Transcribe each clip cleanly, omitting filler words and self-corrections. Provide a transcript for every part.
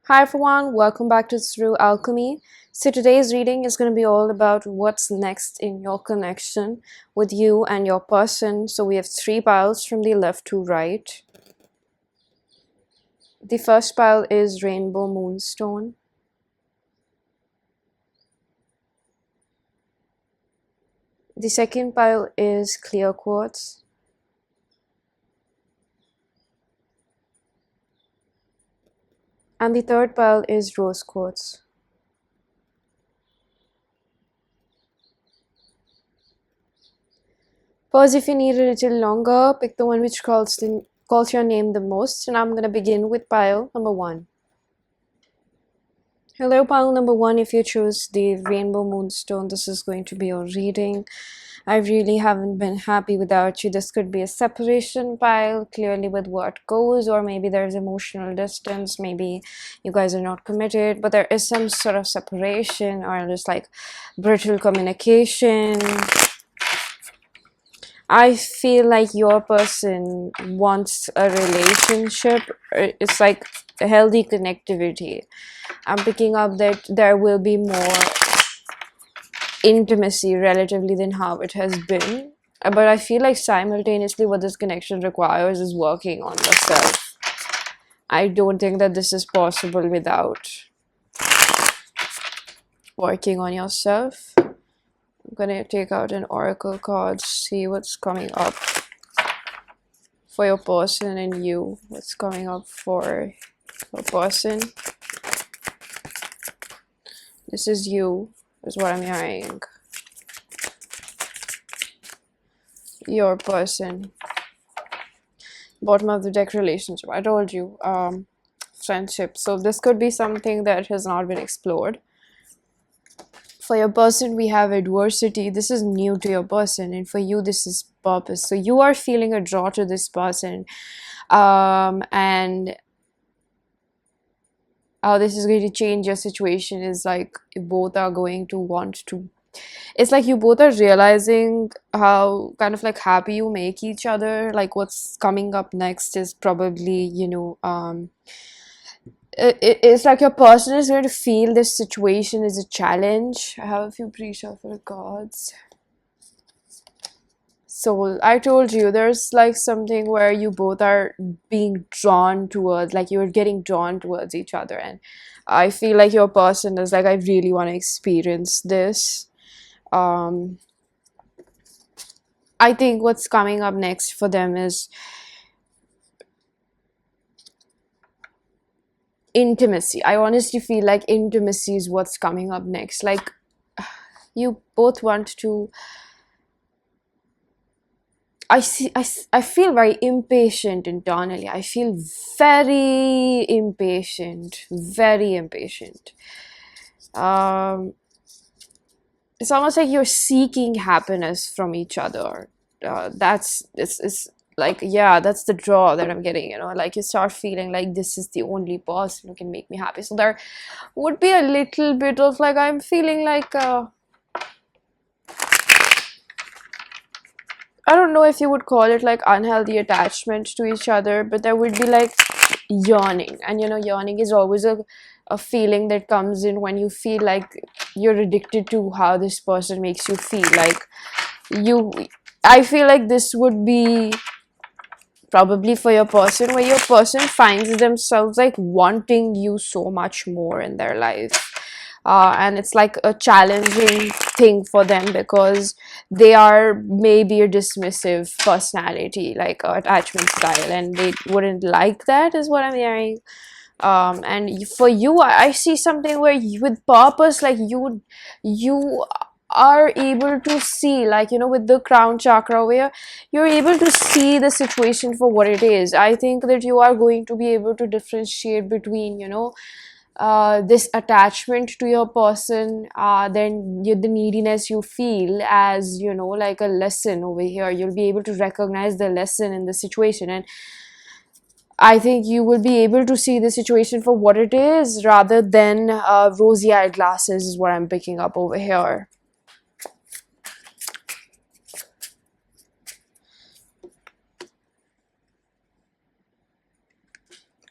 Hi everyone, welcome back to Through Alchemy. So today's reading is going to be all about what's next in your connection with you and your person. So we have three piles from the left to right. The first pile is Rainbow Moonstone. The second pile is Clear Quartz. And the third pile is Rose Quartz. Pause if you need a little longer. Pick the one which calls your name the most. And I'm going to begin with pile number 1. Hello, pile number 1. If you choose the Rainbow Moonstone, this is going to be your reading. I really haven't been happy without you. This could be a separation pile, clearly with what goes, or maybe there's emotional distance. Maybe you guys are not committed, but there is some sort of separation or just like brittle communication. I feel like your person wants a relationship. It's like a healthy connectivity. I'm picking up that there will be more intimacy relatively than how it has been. But I feel like simultaneously what this connection requires is working on yourself. I don't think that this is possible without working on yourself. I'm gonna take out an oracle card, see what's coming up for your person and you. What's coming up for your person. This is you, is what I'm hearing. Your person. Bottom of the deck, relationship. I told you, friendship. So this could be something that has not been explored. For your person, we have adversity. This is new to your person, and for you, this is purpose. So you are feeling a draw to this person, and how this is going to change your situation is like you both are going to want to. It's like you both are realizing how kind of like happy you make each other. Like what's coming up next is probably, it's like your person is going to feel this situation is a challenge. I have a few pre-shuffle cards. So I told you there's like something where you both are being drawn towards, like you're getting drawn towards each other, and I feel like your person is like, I really want to experience this. I think what's coming up next for them is intimacy. I honestly feel like intimacy is what's coming up next. Like you both want to. I feel very impatient internally. I feel very impatient, very impatient. It's almost like you're seeking happiness from each other. It's like, yeah, that's the draw that I'm getting, like you start feeling like this is the only person who can make me happy. So there would be a little bit of like, I'm feeling like I don't know if you would call it like unhealthy attachment to each other, but there would be like yearning. And yearning is always a feeling that comes in when you feel like you're addicted to how this person makes you feel. Like I feel like this would be probably for your person, where your person finds themselves like wanting you so much more in their life. And it's like a challenging thing for them because they are maybe a dismissive personality, like attachment style, and they wouldn't like that, is what I'm hearing. And for you, I see something where with purpose, like you are able to see, like with the crown chakra, where you're able to see the situation for what it is. I think that you are going to be able to differentiate between this attachment to your person, then the neediness you feel as like a lesson over here. You'll be able to recognize the lesson in the situation, and I think you will be able to see the situation for what it is rather than rosy-eyed glasses, is what I'm picking up over here.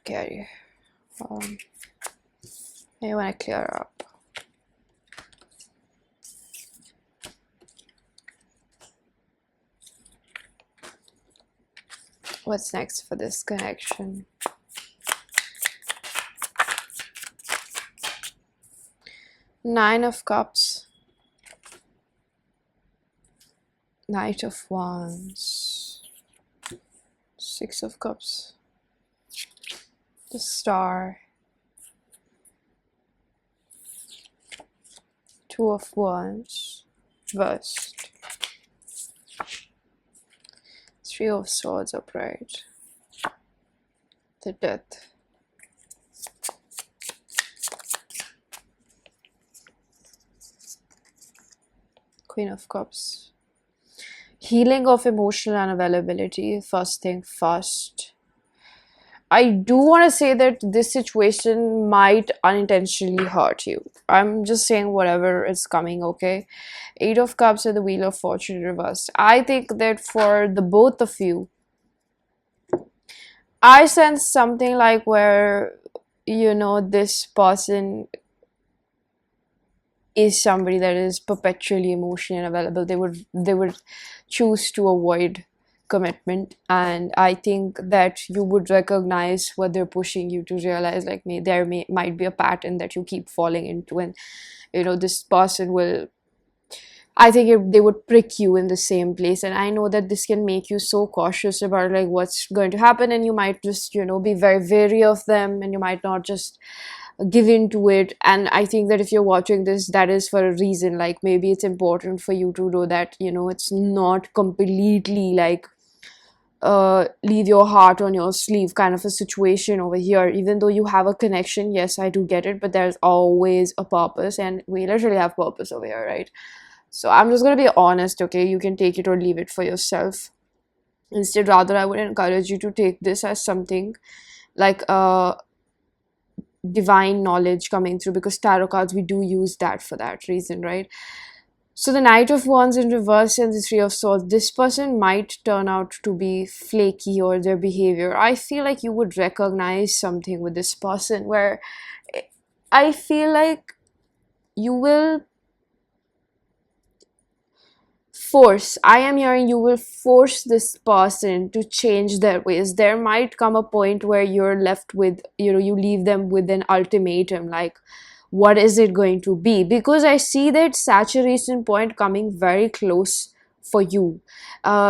Okay. I want to clear up. What's next for this connection? Nine of Cups. Knight of Wands. Six of Cups. The Star. Two of Wands. Reversed. Three of Swords upright. The Death. Queen of Cups. Healing of emotional unavailability, first thing first. I do want to say that this situation might unintentionally hurt you. I'm just saying whatever is coming, okay? Eight of Cups and the Wheel of Fortune reversed. I think that for the both of you, I sense something like where, you know, this person is somebody that is perpetually emotionally unavailable. They would choose to avoid commitment, and I think that you would recognize what they're pushing you to realize, like might be a pattern that you keep falling into, and you know this person will, I think they would prick you in the same place. And I know that this can make you so cautious about like what's going to happen, and you might just, you know, be very wary of them, and you might not just give into it. And I think that if you're watching this, that is for a reason. Like maybe it's important for you to know that, you know, it's not completely like leave your heart on your sleeve kind of a situation over here. Even though you have a connection, yes, I do get it, but there's always a purpose, and we literally have purpose over here, right? So I'm just going to be honest, okay? You can take it or leave it for yourself. Instead, rather, I would encourage you to take this as something like divine knowledge coming through, because tarot cards, we do use that for that reason, right? So the Knight of Wands in reverse and the Three of Swords, this person might turn out to be flaky, or their behavior, I feel like you would recognize something with this person where I feel like you will I am hearing you will force this person to change their ways. There might come a point where you're left with, you know, you leave them with an ultimatum, like what is it going to be? Because I see that saturation point coming very close for you,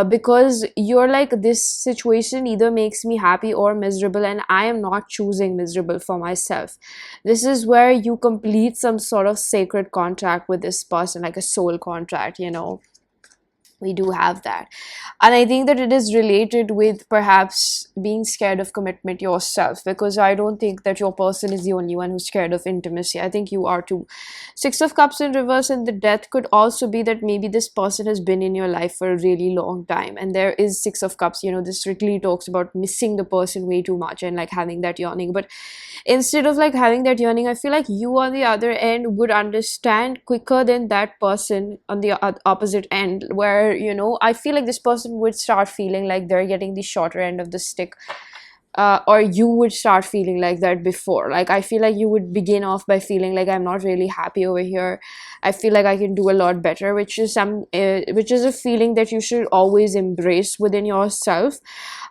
because you're like, this situation either makes me happy or miserable, and I am not choosing miserable for myself. This is where you complete some sort of sacred contract with this person, like a soul contract, you know. We do have that. And I think that it is related with perhaps being scared of commitment yourself, because I don't think that your person is the only one who's scared of intimacy. I think you are too. Six of Cups in reverse and the Death could also be that maybe this person has been in your life for a really long time, and there is Six of Cups, you know, this strictly talks about missing the person way too much and like having that yearning. But instead of like having that yearning, I feel like you on the other end would understand quicker than that person on the opposite end, where, you know, I feel like this person would start feeling like they're getting the shorter end of the stick, or you would start feeling like that before. Like I feel like you would begin off by feeling like, I'm not really happy over here, I feel like I can do a lot better, which is a feeling that you should always embrace within yourself.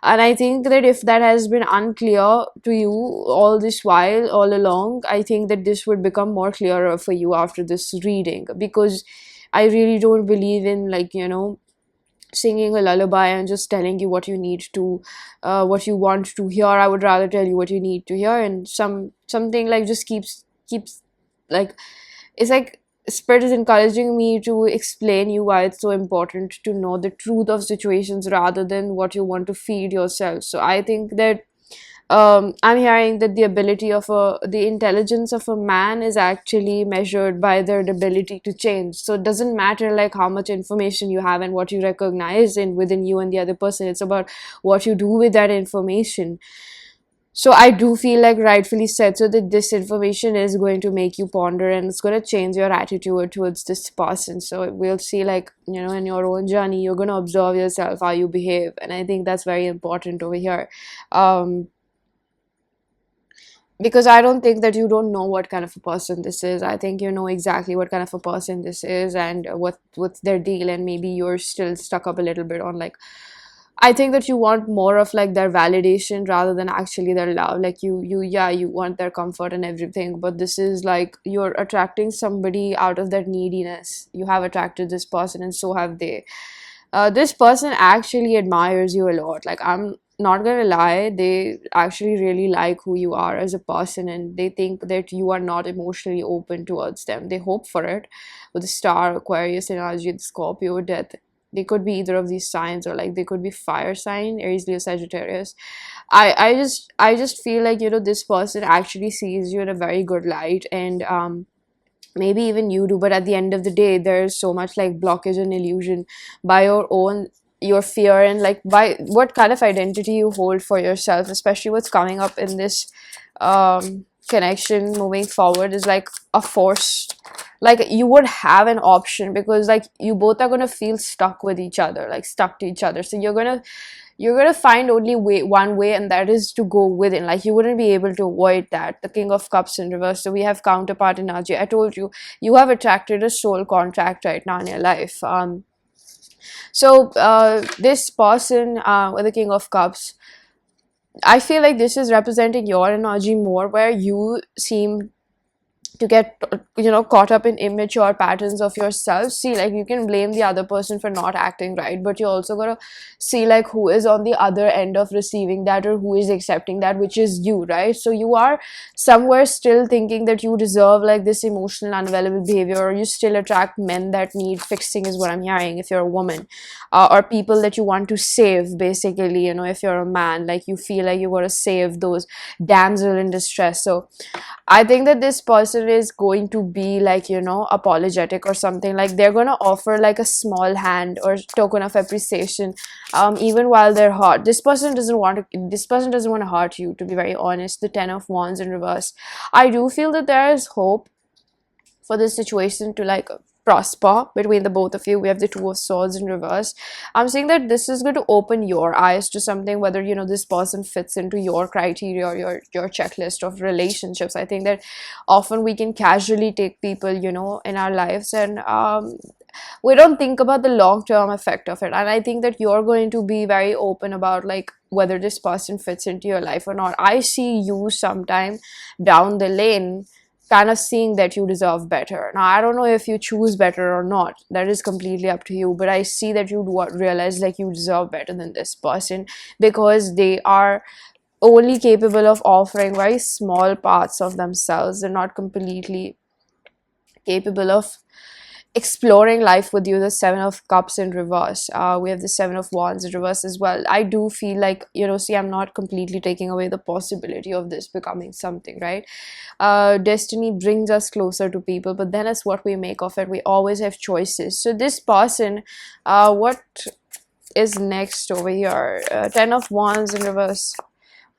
And I think that if that has been unclear to you all this while, all along, I think that this would become more clearer for you after this reading, because I really don't believe in, like, you know, singing a lullaby and just telling you what you need to what you want to hear. I would rather tell you what you need to hear, and something like just keeps like, it's like spirit is encouraging me to explain you why it's so important to know the truth of situations rather than what you want to feed yourself. So I think that I'm hearing that the intelligence of a man is actually measured by their ability to change. So it doesn't matter like how much information you have and what you recognize in within you and the other person. It's about what you do with that information. So I do feel like, rightfully said, so that this information is going to make you ponder, and it's going to change your attitude towards this person. So we'll see, like, you know, in your own journey, you're going to observe yourself, how you behave. And I think that's very important over here. because I don't think that you don't know what kind of a person this is. I think you know exactly what kind of a person this is, and what's their deal, and maybe you're still stuck up a little bit on like, I think that you want more of like their validation rather than actually their love. Like yeah, you want their comfort and everything, but this is like you're attracting somebody out of their neediness. You have attracted this person, and so have they. This person actually admires you a lot. Like, I'm not gonna lie, they actually really like who you are as a person, and they think that you are not emotionally open towards them. They hope for it with the star, Aquarius energy, the Scorpio, death. They could be either of these signs, or like they could be fire sign, Aries, Leo, Sagittarius. I just feel like, you know, this person actually sees you in a very good light, and maybe even you do, but at the end of the day there's so much like blockage and illusion by your own, your fear, and like by what kind of identity you hold for yourself, especially what's coming up in this connection moving forward is like a force. Like, you would have an option, because like you both are going to feel stuck with each other, like stuck to each other, so you're gonna find only one way, and that is to go within. Like, you wouldn't be able to avoid that. The King of Cups in reverse. So we have counterpart energy. I told you, you have attracted a soul contract right now in your life. This person with the King of Cups, I feel like this is representing your energy more, where you seem to get, you know, caught up in immature patterns of yourself. See, like, you can blame the other person for not acting right, but you also gotta see like who is on the other end of receiving that, or who is accepting that, which is you, right? So you are somewhere still thinking that you deserve like this emotional unavailable behavior, or you still attract men that need fixing, is what I'm hearing, if you're a woman, or people that you want to save, basically. You know, if you're a man, like, you feel like you gotta save those damsel in distress. So I think that this person is going to be like, you know, apologetic or something. Like, they're going to offer like a small hand or token of appreciation, even while they're hurt. This person doesn't want to hurt you, to be very honest. The Ten of Wands in reverse. I do feel that there is hope for this situation to like prosper between the both of you. We have the Two of Swords in reverse. I'm saying that this is going to open your eyes to something, whether, you know, this person fits into your criteria or your checklist of relationships. I think that often we can casually take people, you know, in our lives, and we don't think about the long-term effect of it. And I think that you're going to be very open about like whether this person fits into your life or not. I see you sometime down the lane kind of seeing that you deserve better. Now, I don't know if you choose better or not. That is completely up to you. But I see that you realize like you deserve better than this person, because they are only capable of offering very small parts of themselves. They're not completely capable of exploring life with you. The Seven of Cups in reverse. We have the Seven of Wands in reverse as well. I do feel like, you know, see, I'm not completely taking away the possibility of this becoming something, right? Destiny brings us closer to people, but then it's what we make of it. We always have choices. So this person, what is next over here? Ten of Wands in reverse.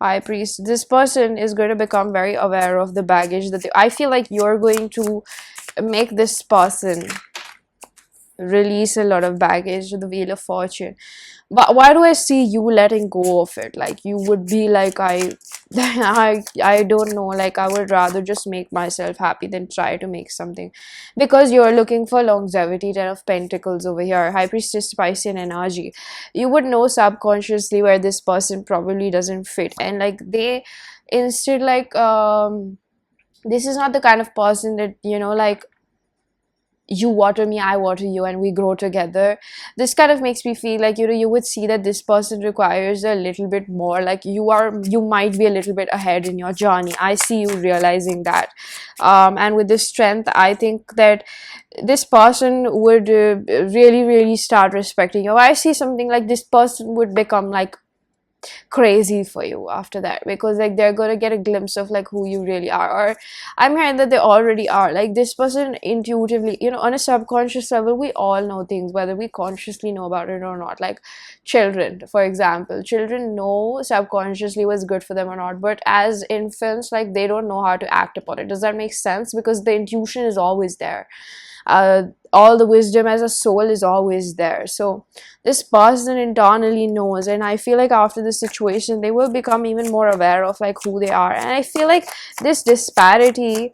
High Priest. This person is going to become very aware of the baggage that I feel like you're going to make this person release a lot of baggage, the Wheel of Fortune. But why do I see you letting go of it? Like, you would be like, I don't know, like, I would rather just make myself happy than try to make something, because you're looking for longevity. Ten of Pentacles over here. High Priestess, Piscean energy. You would know subconsciously where this person probably doesn't fit, and like they instead like this is not the kind of person that, you know, like, you water me, I water you, and we grow together. This kind of makes me feel like, you know, you would see that this person requires a little bit more. Like, you might be a little bit ahead in your journey. I see you realizing that, and with this strength, I think that this person would really start respecting you. I see something like this person would become like crazy for you after that, because like they're gonna get a glimpse of like who you really are. Or I'm hearing that they already are. Like, this person intuitively, you know, on a subconscious level, we all know things, whether we consciously know about it or not. Like children, for example, children know subconsciously what's good for them or not, but as infants, like, they don't know how to act upon it. Does that make sense? Because the intuition is always there. all the wisdom as a soul is always there. So this person internally knows, and I feel like after this situation they will become even more aware of like who they are. And I feel like this disparity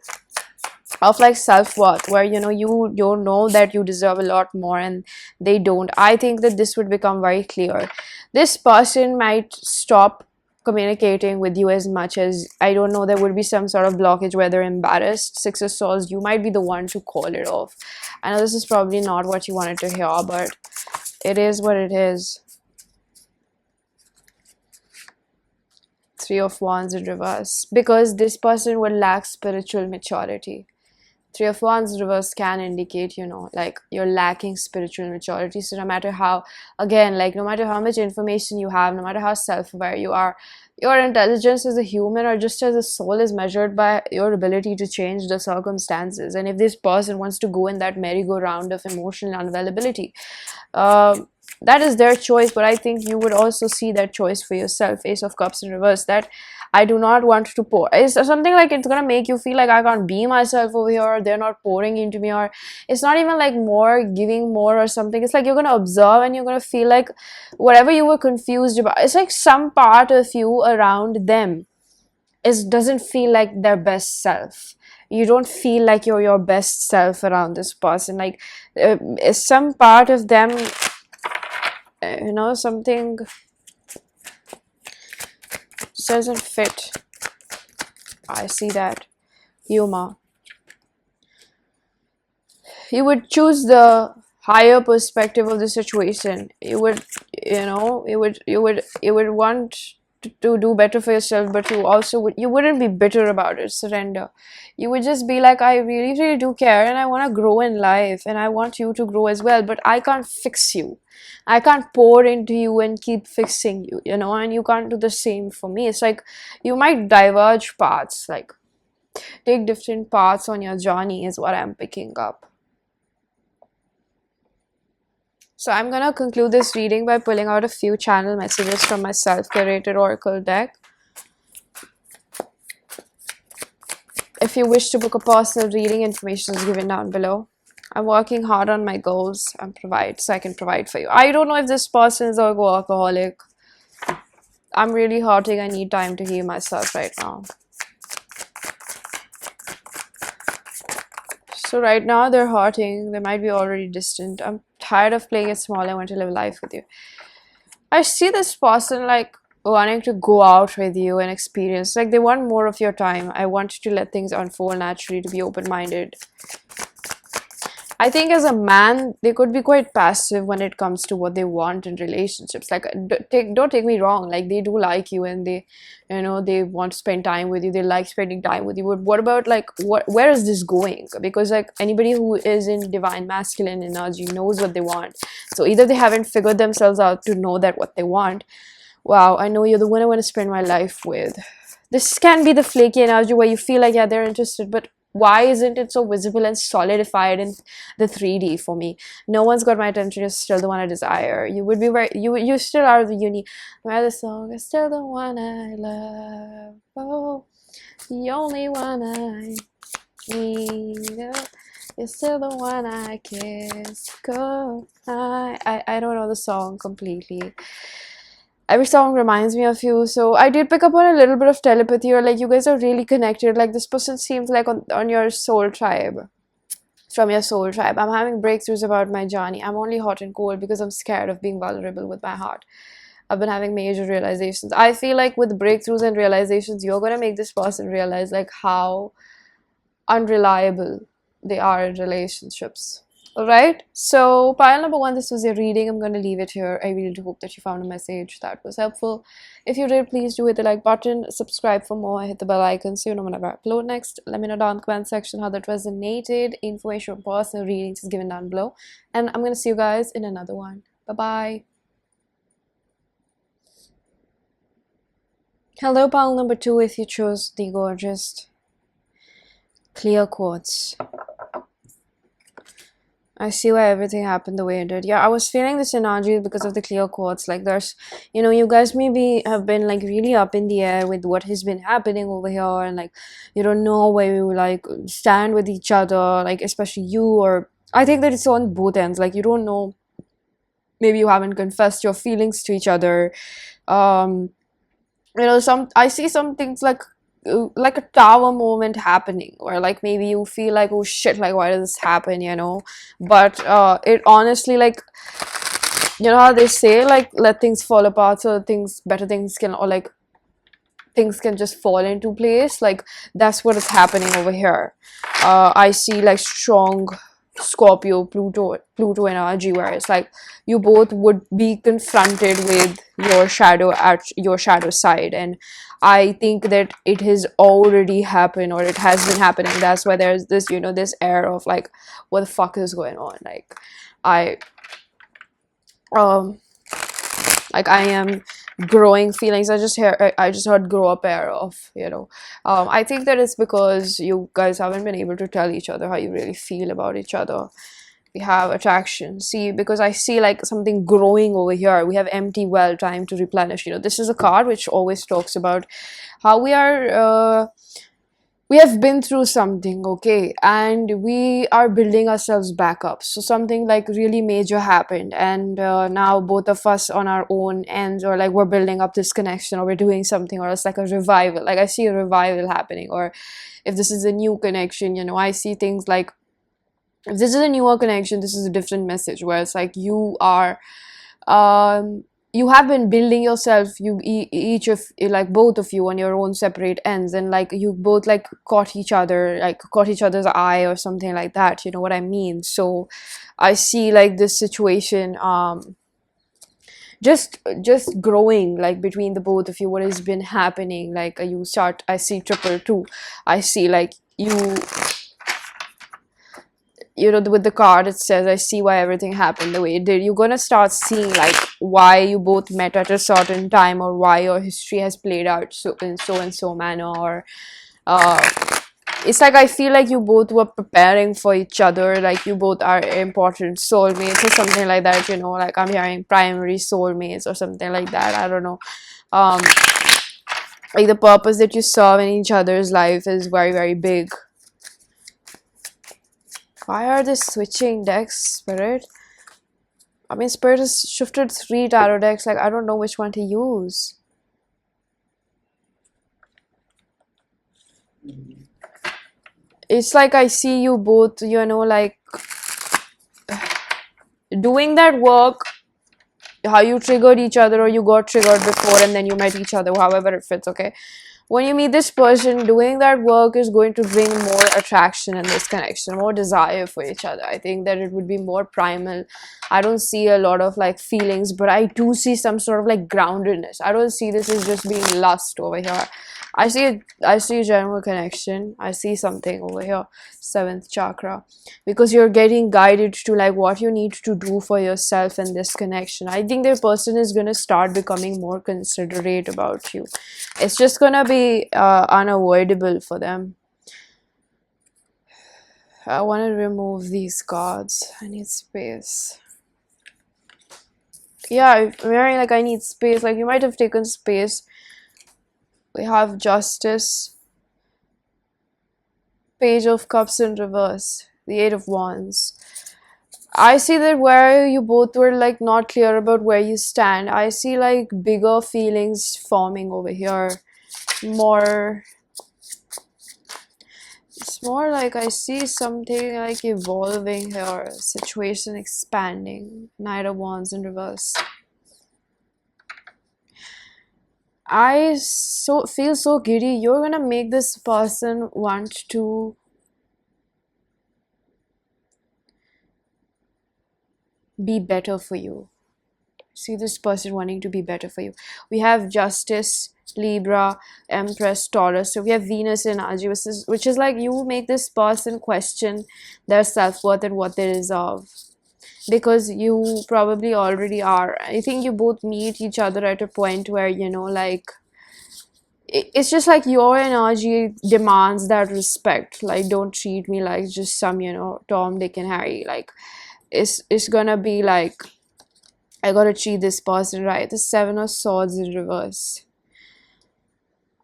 of like self-worth, where you know that you deserve a lot more and they don't, I think that this would become very clear. This person might stop communicating with you as much as, I don't know, there would be some sort of blockage where they're embarrassed. Six of Swords, you might be the one to call it off. I know this is probably not what you wanted to hear, but it is what it is. Three of Wands in reverse, because this person would lack spiritual maturity. Three of Wands reverse can indicate, like you're lacking spiritual maturity. So no matter how, again, like no matter how much information you have, no matter how self-aware you are, your intelligence as a human or just as a soul is measured by your ability to change the circumstances. And if this person wants to go in that merry-go-round of emotional unavailability, that is their choice. But I think you would also see that choice for yourself. Ace of Cups in reverse, that I do not want to pour. It's something like it's gonna make you feel like I can't be myself over here, or they're not pouring into me, or it's not even like more giving more or something. It's like you're gonna observe and you're gonna feel like whatever you were confused about, it's like some part of you around them doesn't feel like their best self. You don't feel like you're your best self around this person. Like some part of them, something doesn't fit. I see that. Humor. You would choose the higher perspective of the situation. You would want to do better for yourself, but you wouldn't be bitter about it. Surrender. You would just be like, I really, really do care, and I want to grow in life, and I want you to grow as well, but I can't fix you. I can't pour into you and keep fixing you, and you can't do the same for me. It's like you might diverge paths, like take different paths on your journey is what I'm picking up. So I'm gonna conclude this reading by pulling out a few channel messages from my self-curated oracle deck. If you wish to book a personal reading, information is given down below. I'm working hard on my goals and so I can provide for you. I don't know if this person is a workaholic. I'm really hurting. I need time to heal myself right now. So right now they're hurting. They might be already distant. I'm tired of playing it small. I want to live life with you. I see this person like wanting to go out with you and experience. Like they want more of your time. I want you to let things unfold naturally, to be open-minded. I think as a man, they could be quite passive when it comes to what they want in relationships. Like, don't take me wrong. Like, they do like you and they want to spend time with you. They like spending time with you. But what about, like, where is this going? Because, like, anybody who is in divine masculine energy knows what they want. So either they haven't figured themselves out to know that what they want. Wow, I know you're the one I want to spend my life with. This can be the flaky energy where you feel like, yeah, they're interested, but why isn't it so visible and solidified in the 3D for me? No one's got my attention. You're still the one I desire. You would be you still are the where the song is still the one I love. Oh, the only one I need. You're still the one I kiss. Go. I don't know the song completely. Every song reminds me of you. So I did pick up on a little bit of telepathy, or like you guys are really connected. Like this person seems like on your soul tribe, from your soul tribe. I'm having breakthroughs about my journey. I'm only hot and cold because I'm scared of being vulnerable with my heart. I've been having major realizations. I feel like with breakthroughs and realizations, you're gonna make this person realize like how unreliable they are in relationships. Alright, so pile number 1, this was your reading. I'm going to leave it here. I really do hope that you found a message that was helpful. If you did, please do hit the like button, subscribe for more, hit the bell icon so you know whenever I upload next. Let me know down in the comment section how that resonated. Information on personal readings is given down below. And I'm going to see you guys in another one. Bye-bye. Hello, pile number 2, if you chose the gorgeous clear quartz. I see why everything happened the way it did. Yeah, I was feeling this energy because of the clear quartz. Like there's, you guys maybe have been like really up in the air with what has been happening over here, and like you don't know where you like stand with each other, like especially you, or I think that it's on both ends. Like, you don't know, maybe you haven't confessed your feelings to each other. um some, I see some things like a tower moment happening, or like maybe you feel like, oh shit, like why does this happen. But it honestly, like, you know how they say, like, let things fall apart so things, better things can, or like things can just fall into place. Like, that's what is happening over here. I see like strong Scorpio Pluto energy, where it's like you both would be confronted with your shadow at your shadow side. And I think that it has already happened, or it has been happening. That's why there's this, this air of like, what the fuck is going on? Like, I um I am growing feelings. I just heard grow up air of. I think that it's because you guys haven't been able to tell each other how you really feel about each other. We have attraction, see, because I see like something growing over here. We have empty well, time to replenish. This is a card which always talks about how we have been through something, okay, and we are building ourselves back up. So something like really major happened, and now both of us on our own ends, or like we're building up this connection, or we're doing something, or it's like a revival. Like, I see a revival happening. Or if this is a new connection, I see things like, if this is a newer connection, this is a different message, where it's like um you have been building yourself, each of, like, both of you on your own separate ends, and like you both like caught each other, like caught each other's eye or something like that. You know what I mean? So I see like this situation, just growing, like, between the both of you. What has been happening, like, I see triple two. I see like with the card, it says, I see why everything happened the way it did. You're gonna start seeing like why you both met at a certain time, or why your history has played out so in so and so manner. Or uh it's like, I feel like you both were preparing for each other, like you both are important soulmates or something like that. Like, I'm hearing primary soulmates or something like that. I don't know. um like, the purpose that you serve in each other's life is very, very big. Why are they switching decks, Spirit? I mean, Spirit has shifted 3 tarot decks. Like, I don't know which one to use. It's like I see you both, like, doing that work, how you triggered each other, or you got triggered before and then you met each other, however it fits, okay? When you meet this person, doing that work is going to bring more attraction in this connection, more desire for each other. I think that it would be more primal. I don't see a lot of like feelings, but I do see some sort of like groundedness. I don't see this as just being lust over here. I see a general connection. I see something over here, 7th chakra, because you're getting guided to like what you need to do for yourself in this connection. I think the person is going to start becoming more considerate about you. It's just going to be unavoidable for them. I want to remove these cards. I need space. Yeah, I'm wearing like I need space. Like, you might have taken space. We have Justice, Page of Cups in reverse, the 8 of Wands. I see that where you both were like not clear about where you stand, I see like bigger feelings forming over here. It's more like I see something like evolving here, situation expanding. Knight of Wands in reverse. I feel so giddy. You're gonna make this person want to be better for you. See this person wanting to be better for you. We have Justice, Libra, Empress, Taurus. So we have Venus in energy, which is like you make this person question their self-worth and what they deserve. Because you probably already are. I think you both meet each other at a point where, like, it's just like your energy demands that respect. Like, don't treat me like just some, Tom, Dick, and Harry. Like, it's gonna be like, I gotta treat this person right. The 7 of Swords in reverse.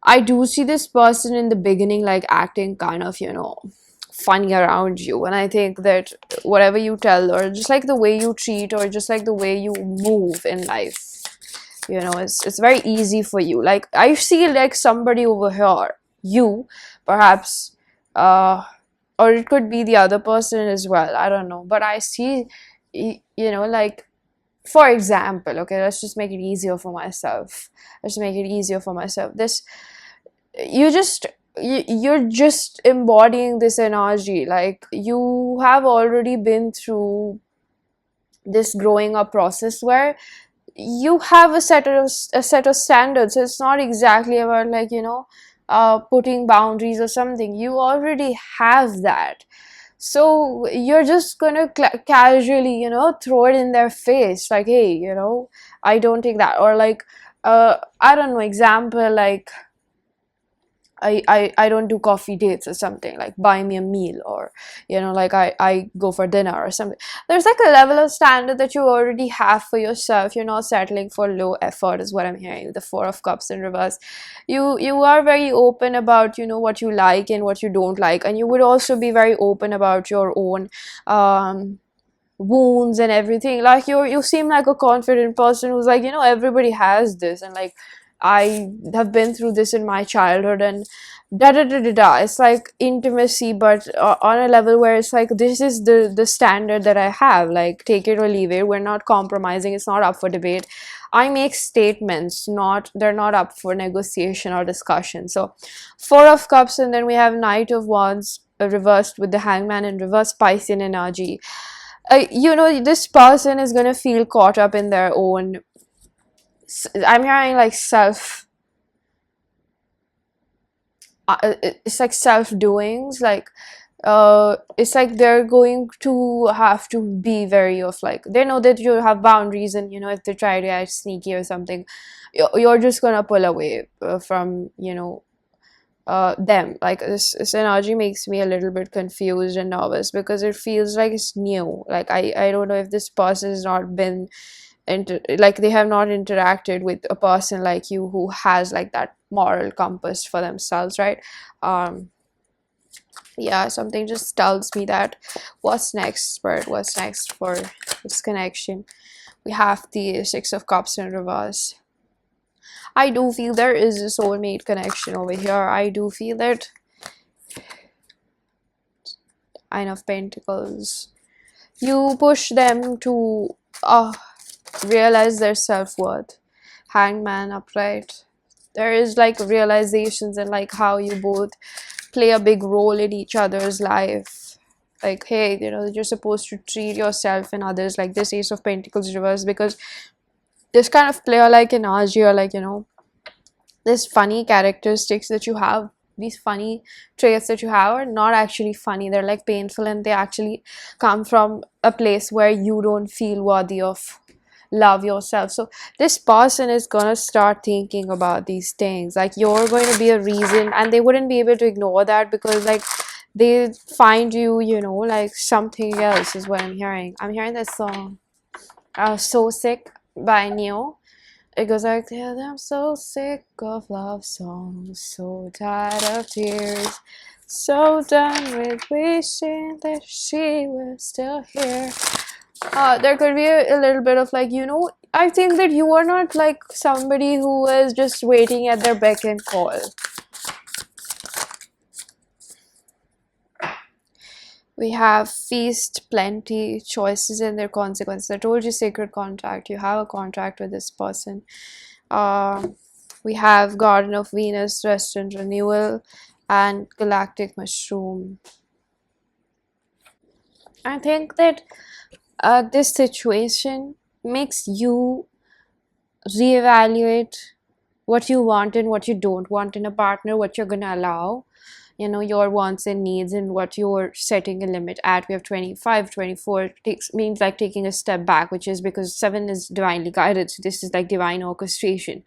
I do see this person in the beginning like acting kind of, funny around you. And I think that whatever you tell, or just like the way you treat, or just like the way you move in life, you know, it's very easy for you. Like I see like somebody over here, you perhaps, or it could be the other person as well, I don't know, but I see, you know, like, for example, okay, let's just make it easier for myself. Let's make it easier for myself. This, you just, you're just embodying this energy. Like you have already been through this growing up process where you have a set of standards. So it's not exactly about like, you know, putting boundaries or something. You already have that. So you're just gonna casually, you know, throw it in their face like, hey, you know, I don't take that. Or like, I don't know, example, like I don't do coffee dates or something, like buy me a meal, or you know, like I go for dinner or something. There's like a level of standard that you already have for yourself. You're not settling for low effort, is what I'm hearing. The Four of Cups in reverse. You are very open about, you know, what you like and what you don't like, and you would also be very open about your own wounds and everything. Like you seem like a confident person who's like, you know, everybody has this, and like I have been through this in my childhood, and da da da da da. It's like intimacy, but on a level where it's like, this is the standard that I have. Like take it or leave it. We're not compromising. It's not up for debate. I make statements, not, they're not up for negotiation or discussion. So Four of Cups, and then we have Knight of Wands reversed with the Hangman in reverse, Piscean energy. You know, this person is gonna feel caught up in their own, I'm hearing like self, it's like self doings. Like it's like they're going to have to be very of like, they know that you have boundaries, and you know, if they try to act sneaky or something, you're just gonna pull away from, you know, them. Like this energy makes me a little bit confused and nervous because it feels like it's new. Like I don't know if this person has not been like they have not interacted with a person like you who has like that moral compass for themselves, right? Yeah, something just tells me that. What's next, Spirit? What's next for this connection? We have the Six of Cups in reverse. I do feel there is a soulmate connection over here. I do feel that. Nine of Pentacles. You push them to realize their self-worth. Hangman upright. There is like realizations and like how you both play a big role in each other's life. Like, hey, you know, you're supposed to treat yourself and others like this. Ace of Pentacles reverse, because this kind of player-like energy, or like, you know, this funny characteristics that you have, these funny traits that you have are not actually funny. They're like painful, and they actually come from a place where you don't feel worthy of love yourself. So this person is gonna start thinking about these things. Like you're going to be a reason, and they wouldn't be able to ignore that, because like they find you, you know, like something else, is what I'm hearing. I'm hearing this song, So Sick by Neo. It goes like, yeah, I'm so sick of love songs, so tired of tears, so done with wishing that she was still here. There could be a little bit of like, you know, I think that you are not like somebody who is just waiting at their beck and call. We have feast, plenty, choices, and their consequences. I told you, sacred contract. You have a contract with this person. We have Garden of Venus, rest and renewal, and galactic mushroom. I think that this situation makes you reevaluate what you want and what you don't want in a partner, what you're gonna allow, you know, your wants and needs, and what you're setting a limit at. We have 25, 24 means like taking a step back, which is because 7 is divinely guided, so this is like divine orchestration.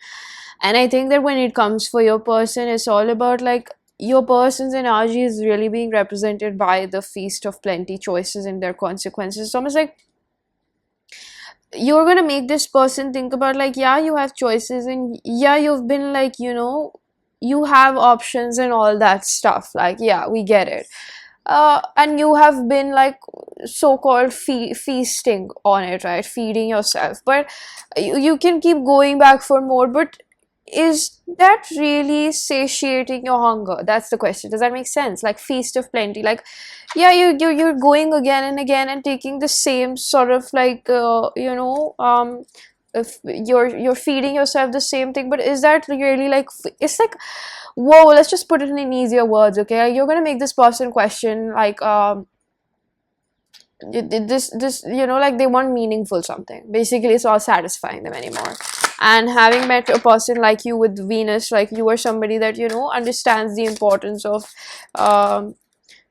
And I think that when it comes for your person, it's all about like your person's energy is really being represented by the feast of plenty, choices, and their consequences. It's almost like you're gonna make this person think about like, yeah, you have choices, and yeah, you've been like, you know, you have options and all that stuff. Like, yeah, we get it. and you have been like so-called feasting on it, right? Feeding yourself, but you can keep going back for more. But is that really satiating your hunger? That's the question. Does that make sense? Like feast of plenty, like yeah, you're going again and again and taking the same sort of like if you're feeding yourself the same thing, but is that really like it's like, whoa, let's just put it in easier words, okay? You're gonna make this person question like this like they want meaningful something. Basically, it's not satisfying them anymore. And having met a person like you with Venus, like you are somebody that understands the importance of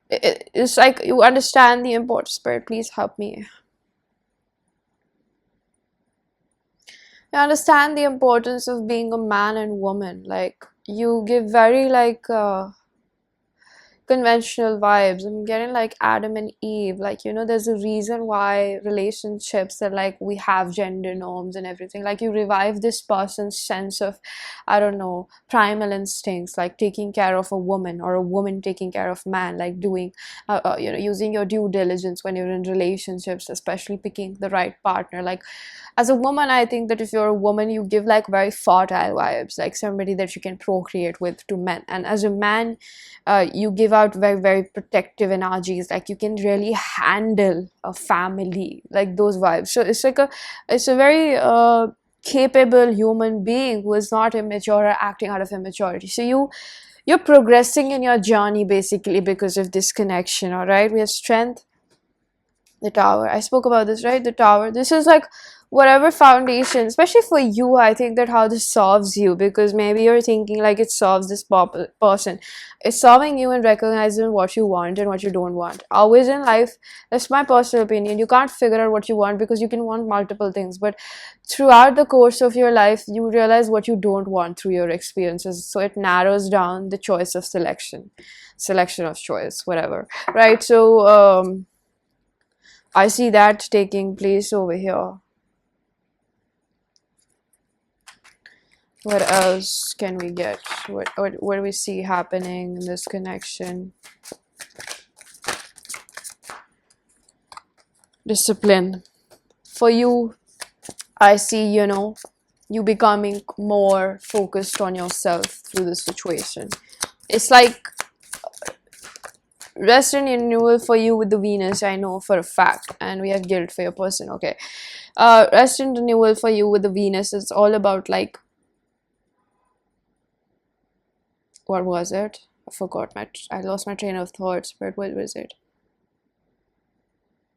it's like you understand the importance. Spirit, please help me. You understand the importance of being a man and woman. Like you give very like conventional vibes. I'm getting like Adam and Eve. Like, there's a reason why relationships are like we have gender norms and everything. Like, you revive this person's sense of, I don't know, primal instincts, like taking care of a woman or a woman taking care of man, like doing, using your due diligence when you're in relationships, especially picking the right partner. Like, as a woman, I think that if you're a woman, you give like very fertile vibes, like somebody that you can procreate with to men. And as a man, you give out very, very protective energies, like you can really handle a family, like those vibes. So it's a very capable human being who is not immature or acting out of immaturity. So you're progressing in your journey basically because of this connection. All right, we have strength, the tower. I spoke about this, right? The tower. This is like whatever foundation, especially for you. I think that how this solves you, because maybe you're thinking like it solves this person. It's solving you and recognizing what you want and what you don't want. Always in life, that's my personal opinion, you can't figure out what you want because you can want multiple things, but throughout the course of your life you realize what you don't want through your experiences. So it narrows down the choice of selection of choice, whatever, right? So I see that taking place over here. What else can we get? What do we see happening in this connection? Discipline. For you, I see, you becoming more focused on yourself through this situation. It's like rest and renewal for you with the Venus, I know for a fact. And we have guilt for your person, okay. Rest and renewal for you with the Venus, it's all about like, what was it? I forgot I lost my train of thoughts, but what was it?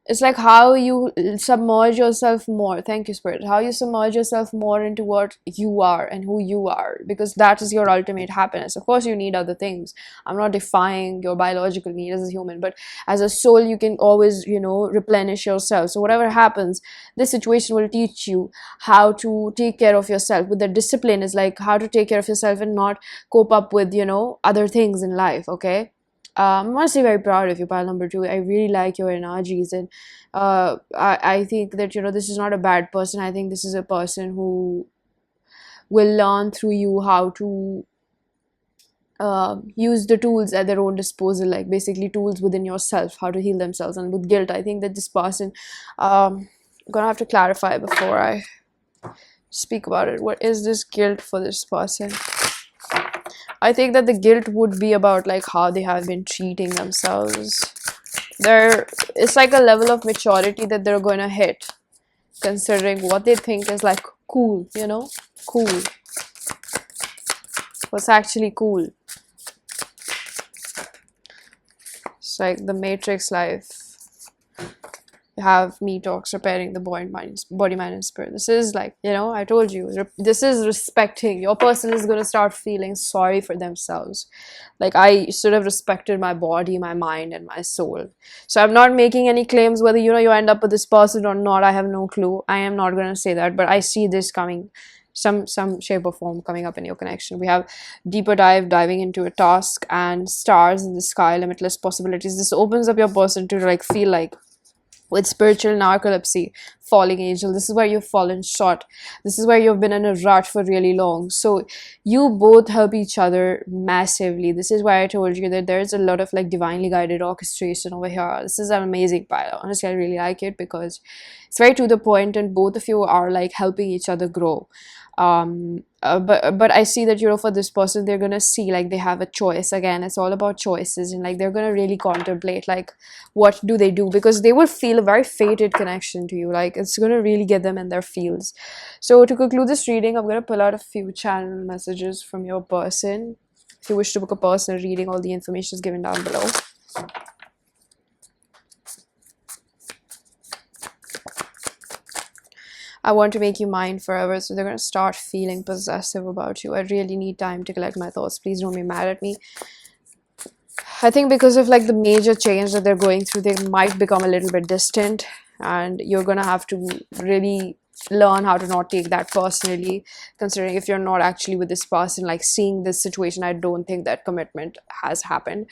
It's like how you submerge yourself more. Thank you, Spirit. How you submerge yourself more into what you are and who you are, because that is your ultimate happiness. Of course, you need other things. I'm not defying your biological need as a human, but as a soul, you can always, replenish yourself. So whatever happens, this situation will teach you how to take care of yourself. With the discipline, is like how to take care of yourself and not cope up with, other things in life. Okay. I'm honestly very proud of you, pile number 2. I really like your energies, and I think that this is not a bad person. I think this is a person who will learn through you how to use the tools at their own disposal, like basically tools within yourself, how to heal themselves. And with guilt, I think that this person, I'm gonna have to clarify before I speak about it. What is this guilt for this person? I think that the guilt would be about like how they have been treating themselves. It's like a level of maturity that they're gonna hit, considering what they think is like cool, cool. What's actually cool? It's like the Matrix life. You have me talks repairing the body, mind, and spirit. This is like, I told you, this is respecting. Your person is going to start feeling sorry for themselves. Like, I should have respected my body, my mind, and my soul. So I'm not making any claims whether, you end up with this person or not. I have no clue. I am not going to say that, but I see this coming, some shape or form coming up in your connection. We have deeper diving into a task, and stars in the sky, limitless possibilities. This opens up your person to like feel like with spiritual narcolepsy, falling angel, this is where you've fallen short. This is where you've been in a rut for really long. So you both help each other massively. This is why I told you that there's a lot of like divinely guided orchestration over here. This is an amazing pile. Honestly, I really like it because it's very to the point, and both of you are like helping each other grow. But I see that, you know, for this person, they're gonna see like they have a choice. Again, it's all about choices, and like they're gonna really contemplate like what do they do, because they will feel a very fated connection to you. Like it's gonna really get them in their feels. So to conclude this reading, I'm gonna pull out a few channel messages from your person. If you wish to book a personal reading, all the information is given down below. I want to make you mine forever, so they're going to start feeling possessive about you. I really need time to collect my thoughts. Please don't be mad at me. I think because of like the major change that they're going through, they might become a little bit distant, and you're going to have to really learn how to not take that personally, considering if you're not actually with this person, like seeing this situation, I don't think that commitment has happened.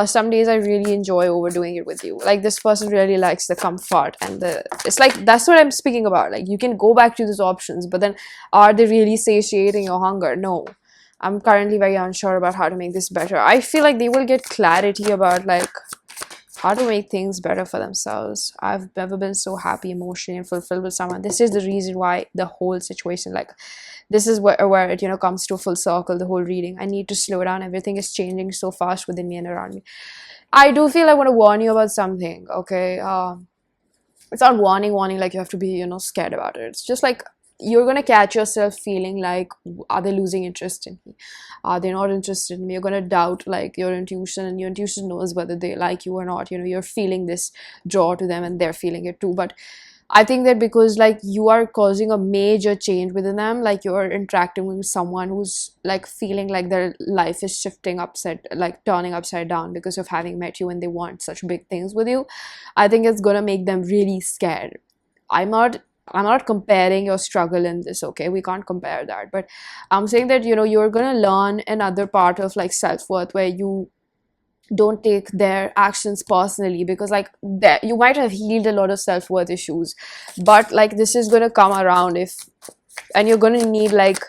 Some days I really enjoy overdoing it with you. Like this person really likes the comfort and the, it's like that's what I'm speaking about. Like you can go back to those options, but then are they really satiating your hunger? No. I'm currently very unsure about how to make this better. I feel like they will get clarity about like how to make things better for themselves. I've never been so happy, emotionally, and fulfilled with someone. This is the reason why the whole situation, like, this is where it, you know, comes to a full circle, the whole reading. I need to slow down. Everything is changing so fast within me and around me. I do feel I want to warn you about something, okay? It's not warning like you have to be, you know, scared about it. It's just like you're gonna catch yourself feeling like, are they losing interest in me? Are they not interested in me? You're gonna doubt like your intuition, and your intuition knows whether they like you or not. You know, you're feeling this draw to them and they're feeling it too. But I think that because like you are causing a major change within them, like you're interacting with someone who's like feeling like their life is shifting like turning upside down because of having met you, and they want such big things with you. I think it's gonna make them really scared. I'm not comparing your struggle in this, okay? We can't compare that. But I'm saying that, you know, you're gonna learn another part of like self-worth where you don't take their actions personally, because like that you might have healed a lot of self-worth issues, but like this is gonna come around and you're gonna need like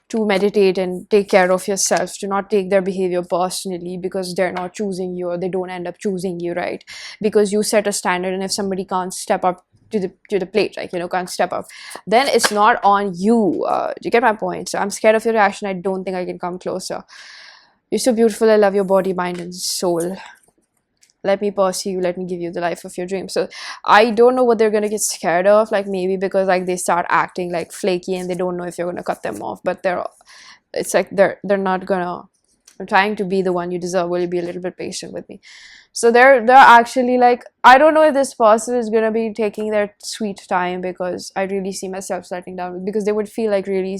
to meditate and take care of yourself, to not take their behavior personally because they're not choosing you, or they don't end up choosing you, right? Because you set a standard, and if somebody can't step up to the plate, like, you know, can't step up, then it's not on you. Do you get my point? So I'm scared of your reaction. I don't think I can come closer. You're so beautiful. I love your body, mind, and soul. Let me pursue you. Let me give you the life of your dreams. So I don't know what they're gonna get scared of. Like maybe because like they start acting like flaky and they don't know if you're gonna cut them off. But it's like they're not gonna. I'm trying to be the one you deserve. Will you be a little bit patient with me? So they're actually like, I don't know if this person is gonna be taking their sweet time, because I really see myself settling down, because they would feel like really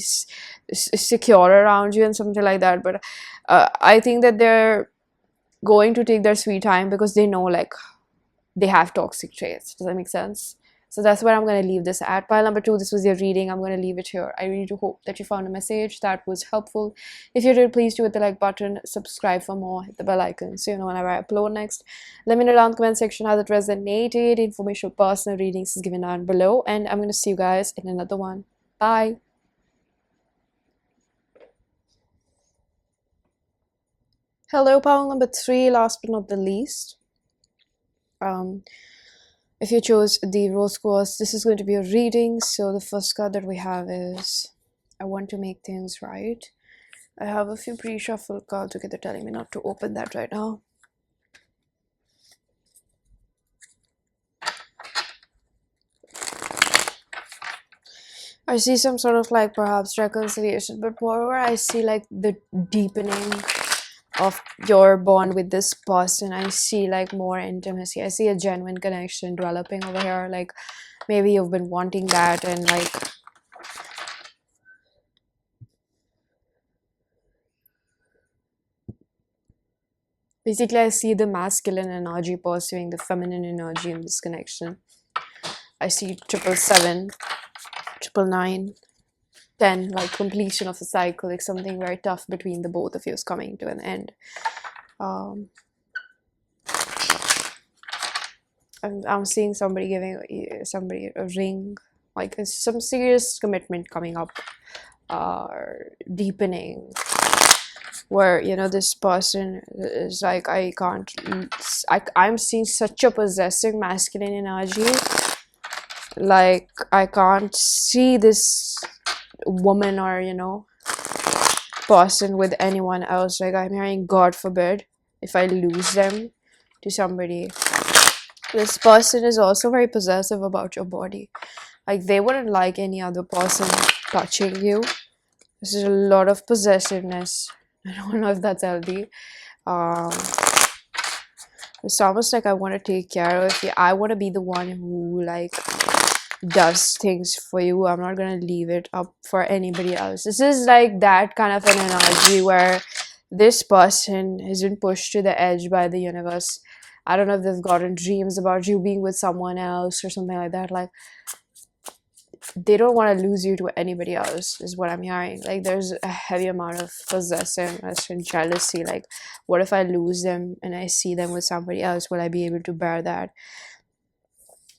secure around you and something like that. But I think that they're going to take their sweet time because they know like they have toxic traits. Does that make sense? So that's where I'm going to leave this at. Pile number 2, this was your reading. I'm going to leave it here. I really do hope that you found a message that was helpful. If you did, please do hit the like button, subscribe for more, hit the bell icon so you know whenever I upload next. Let me know down in the comment section how that resonated. Information for personal readings is given down below, and I'm going to see you guys in another one. Bye. Hello, pile number 3, last but not the least. If you chose the rose quartz, this is going to be a reading. So the first card that we have is, I want to make things right. I have a few pre-shuffled cards. Okay, they're telling me not to open that right now. I see some sort of like perhaps reconciliation, but moreover I see like the deepening of your bond with this person. I see like more intimacy. I see a genuine connection developing over here. Like maybe you've been wanting that, and like basically I see the masculine energy pursuing the feminine energy in this connection. I see 777, 999, 10, like completion of the cycle, like something very tough between the both of you is coming to an end. I'm seeing somebody giving somebody a ring, like it's some serious commitment coming up, deepening, where this person is like, I'm seeing such a possessive masculine energy. Like I can't see this woman or person with anyone else. Like I'm hearing, God forbid, if I lose them to somebody. This person is also very possessive about your body. Like they wouldn't like any other person touching you. This is a lot of possessiveness. I don't know if that's healthy. um it's almost like I want to take care of you. I want to be the one who like does things for you. I'm not gonna leave it up for anybody else. This is like that kind of an energy where this person has been pushed to the edge by the universe. I don't know if they've gotten dreams about you being with someone else or something like that. Like they don't want to lose you to anybody else, is what I'm hearing. Like there's a heavy amount of possessiveness and jealousy. Like, what if I lose them and I see them with somebody else? Will I be able to bear that?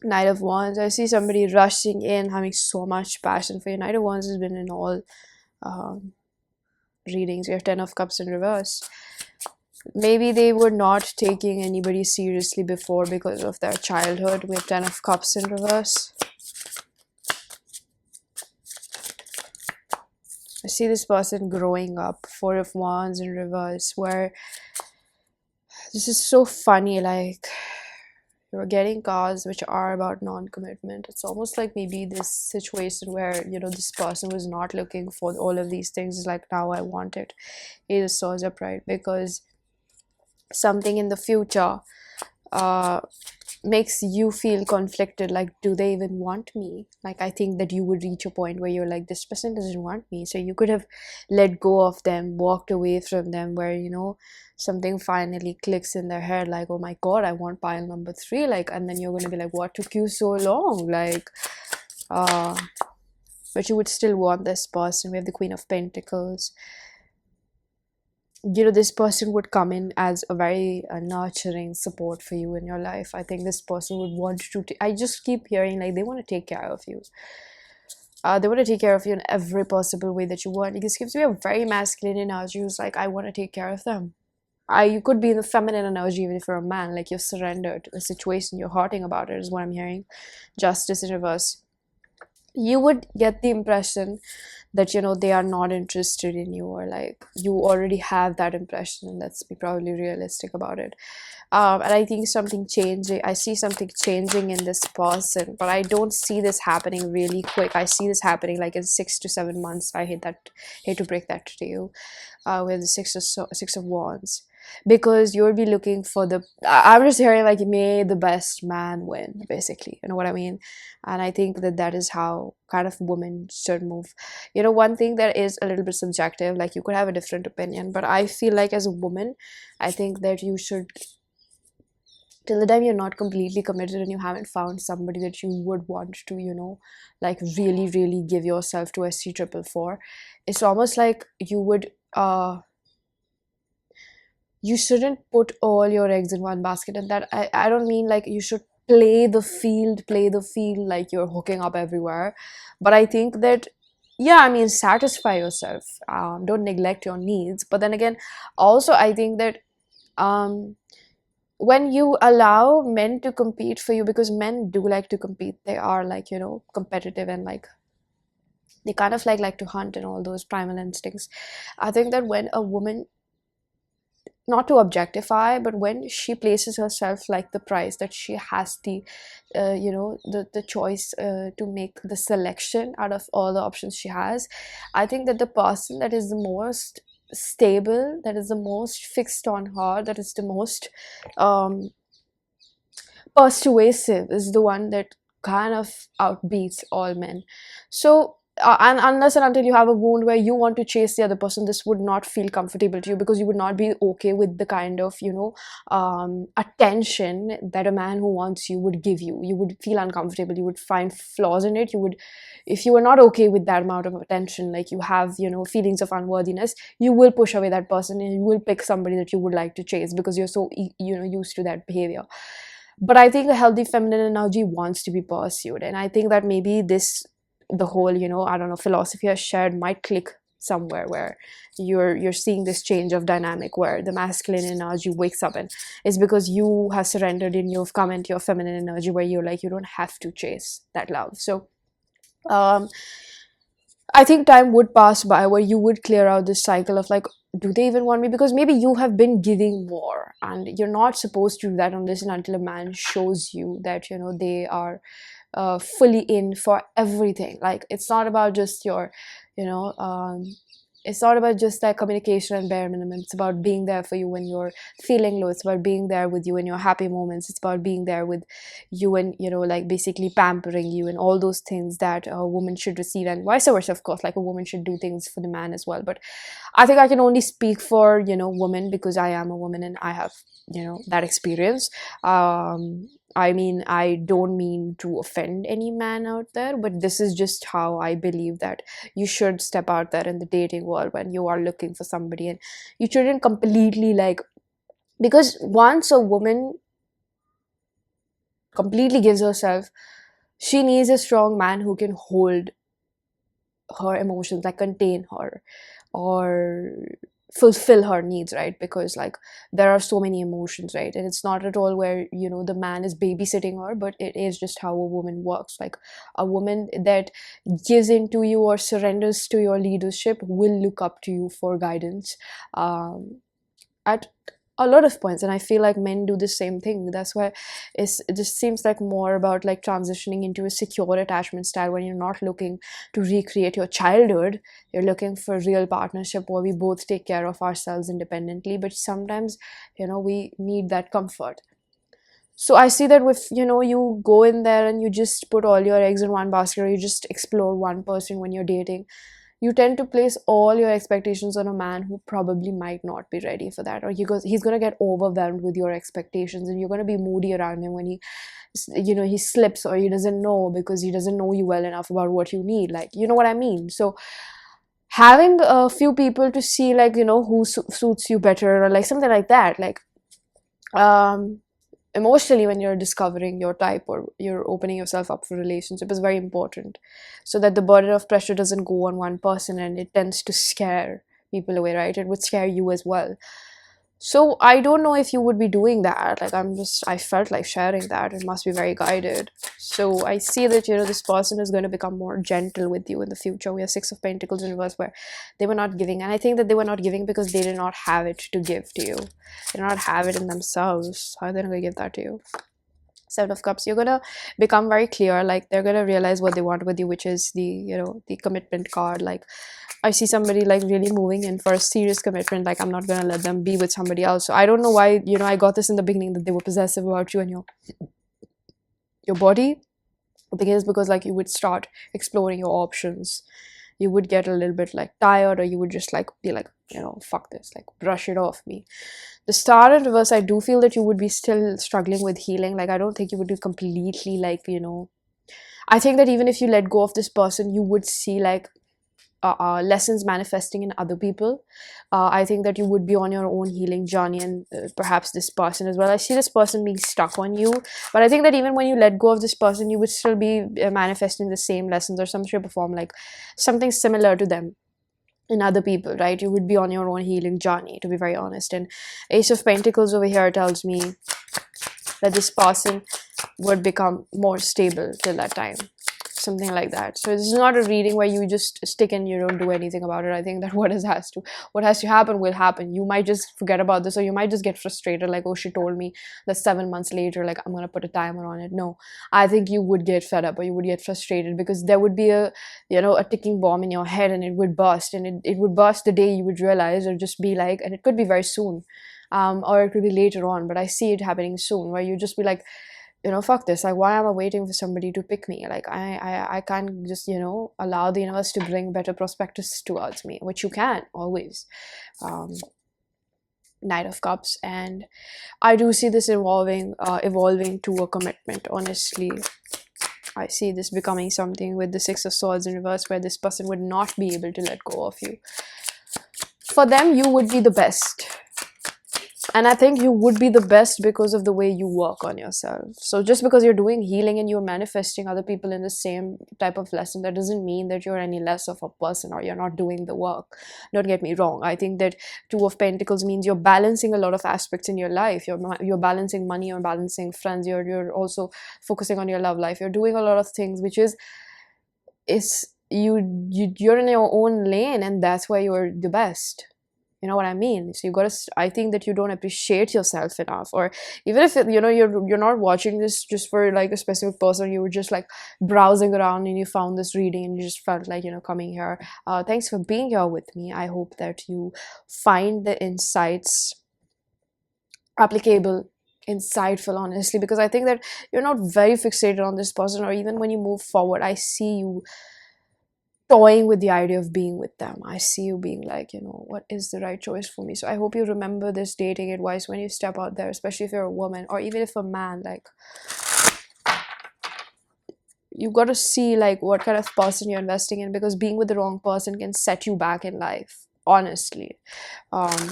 Knight of Wands, I see somebody rushing in, having so much passion for you. Knight of Wands has been in all um, readings. We have Ten of Cups in reverse. Maybe they were not taking anybody seriously before because of their childhood. We have Ten of Cups in reverse. I see this person growing up. Four of Wands in reverse, where this is so funny. Like you're getting cards which are about non-commitment. It's almost like maybe this situation where this person was not looking for all of these things. Is like, now I want it. It is so upright because something in the future makes you feel conflicted. Like, do they even want me? Like I think that you would reach a point where you're like, this person doesn't want me. So you could have let go of them, walked away from them, where something finally clicks in their head, like, oh my god, I want pile number 3. Like, and then you're going to be like, what took you so long? Like but you would still want this person. We have the Queen of Pentacles. This person would come in as a very nurturing support for you in your life. I think this person would want to I just keep hearing like they want to take care of you. They want to take care of you in every possible way that you want. This gives me a very masculine energy. Who's like, I want to take care of them. You could be in the feminine energy even if you're a man. Like you've surrendered to a situation, you're hurting about it, is what I'm hearing. Justice in reverse. You would get the impression that they are not interested in you, or like you already have that impression, and let's be probably realistic about it. And I think I see something changing in this person, but I don't see this happening really quick. I see this happening like in 6 to 7 months. I hate to break that to you. With the six of Wands, because you'll be looking for I'm just hearing like, may the best man win, basically, you know what I mean? And I think that is how kind of women should move. One thing that is a little bit subjective, like you could have a different opinion, but I feel like as a woman, I think that you should, till the time you're not completely committed and you haven't found somebody that you would want to like really really give yourself to, SC444, it's almost like you would you shouldn't put all your eggs in one basket. And that I don't mean like you should play the field like you're hooking up everywhere, but I think that, yeah, I mean, satisfy yourself, don't neglect your needs. But then again, also I think that when you allow men to compete for you, because men do like to compete, they are like competitive, and like they kind of like to hunt and all those primal instincts. I think that when a woman, not to objectify, but when she places herself like the prize, that she has the the choice to make the selection out of all the options she has, I think that the person that is the most stable, that is the most fixed on her, that is the most persuasive, is the one that kind of outbeats all men. So and unless and until you have a wound where you want to chase the other person, this would not feel comfortable to you, because you would not be okay with the kind of attention that a man who wants you would give you. You would feel uncomfortable, you would find flaws in it. You would, if you were not okay with that amount of attention, like you have feelings of unworthiness, you will push away that person and you will pick somebody that you would like to chase, because you're so used to that behavior. But I think a healthy feminine energy wants to be pursued, and I think that maybe this, the whole, I don't know, philosophy I shared might click somewhere where you're seeing this change of dynamic where the masculine energy wakes up, and it's because you have surrendered and you've come into your feminine energy where you're like, you don't have to chase that love. So um I think time would pass by where you would clear out this cycle of like, do they even want me? Because maybe you have been giving more, and you're not supposed to do that unless and until a man shows you that, they are fully in for everything. Like, it's not about just your, you know, it's not about just like communication and bare minimum. It's about being there for you when you're feeling low. It's about being there with you in your happy moments. It's about being there with you and, like basically pampering you and all those things that a woman should receive, and vice versa, of course. Like, a woman should do things for the man as well. But I think I can only speak for, women, because I am a woman and I have, that experience. I mean, I don't mean to offend any man out there, but this is just how I believe that you should step out there in the dating world when you are looking for somebody. And you shouldn't completely like, because once a woman completely gives herself, she needs a strong man who can hold her emotions, like contain her or fulfill her needs, right? Because like, there are so many emotions, right? And it's not at all where, the man is babysitting her, but it is just how a woman works. Like, a woman that gives into you or surrenders to your leadership will look up to you for guidance at a lot of points. And I feel like men do the same thing. That's why it just seems like more about like transitioning into a secure attachment style, when you're not looking to recreate your childhood. You're looking for real partnership where we both take care of ourselves independently, but sometimes, we need that comfort. So I see that if, you go in there and you just put all your eggs in one basket, or you just explore one person when you're dating, you tend to place all your expectations on a man who probably might not be ready for that, or he's going to get overwhelmed with your expectations, and you're going to be moody around him when he slips, or he doesn't know because he doesn't know you well enough about what you need. Like, you know what I mean? So having a few people to see, like, who suits you better, or like something like that, like emotionally, when you're discovering your type or you're opening yourself up for relationship, is very important, so that the burden of pressure doesn't go on one person and it tends to scare people away, right? It would scare you as well. So I don't know if you would be doing that. Like, I felt like sharing that. It must be very guided. So I see that, this person is going to become more gentle with you in the future. We have Six of Pentacles in reverse, where they were not giving. And I think that they were not giving because they did not have it to give to you. They did not have it in themselves. How are they going to give that to you? Seven of Cups. You're going to become very clear. Like, they're going to realize what they want with you, which is the commitment card. Like, I see somebody like really moving in for a serious commitment. Like, I'm not gonna let them be with somebody else. So I don't know why, I got this in the beginning that they were possessive about you and your body. I think it's because like you would start exploring your options. You would get a little bit like tired, or you would just like be like, fuck this, like brush it off me. The Star in reverse, I do feel that you would be still struggling with healing. Like, I don't think you would be completely like, I think that even if you let go of this person, you would see like lessons manifesting in other people. I think that you would be on your own healing journey, and perhaps this person as well. I see this person being stuck on you, but I think that even when you let go of this person, you would still be manifesting the same lessons or some shape or form, like something similar to them in other people, right? You would be on your own healing journey, to be very honest. And Ace of Pentacles over here tells me that this person would become more stable till that time, something like that. So this is not a reading where you just stick and you don't do anything about it. I think that what has to happen will happen. You might just forget about this, or you might just get frustrated, like, oh, she told me that 7 months later, like, I'm gonna put a timer on it. No, I think you would get fed up, or you would get frustrated, because there would be a ticking bomb in your head, and it would burst, and it would burst the day you would realize, or just be like, and it could be very soon, or it could be later on, but I see it happening soon, where you just be like, fuck this, like, why am I waiting for somebody to pick me? Like, I can't just, allow the universe to bring better prospectus towards me, which you can always. Knight of Cups, and I do see this evolving to a commitment, honestly. I see this becoming something with the Six of Swords in reverse, where this person would not be able to let go of you. For them, you would be the best. And I think you would be the best because of the way you work on yourself. So just because you're doing healing and you're manifesting other people in the same type of lesson, that doesn't mean that you're any less of a person or you're not doing the work. Don't get me wrong. I think that Two of Pentacles means you're balancing a lot of aspects in your life. You're balancing money, you're balancing friends, you're also focusing on your love life. You're doing a lot of things, which is you're in your own lane, and that's why you're the best. You know what I mean? So you gotta, I think that you don't appreciate yourself enough. Or even if you're not watching this just for like a specific person, you were just like browsing around and you found this reading and you just felt like coming here. Thanks for being here with me. I hope that you find the insights applicable, insightful, honestly, because I think that you're not very fixated on this person. Or even when you move forward, I see you toying with the idea of being with them. I see you being like, what is the right choice for me? So I hope you remember this dating advice when you step out there, especially if you're a woman or even if a man. Like, you got to see like what kind of person you're investing in, because being with the wrong person can set you back in life, honestly. um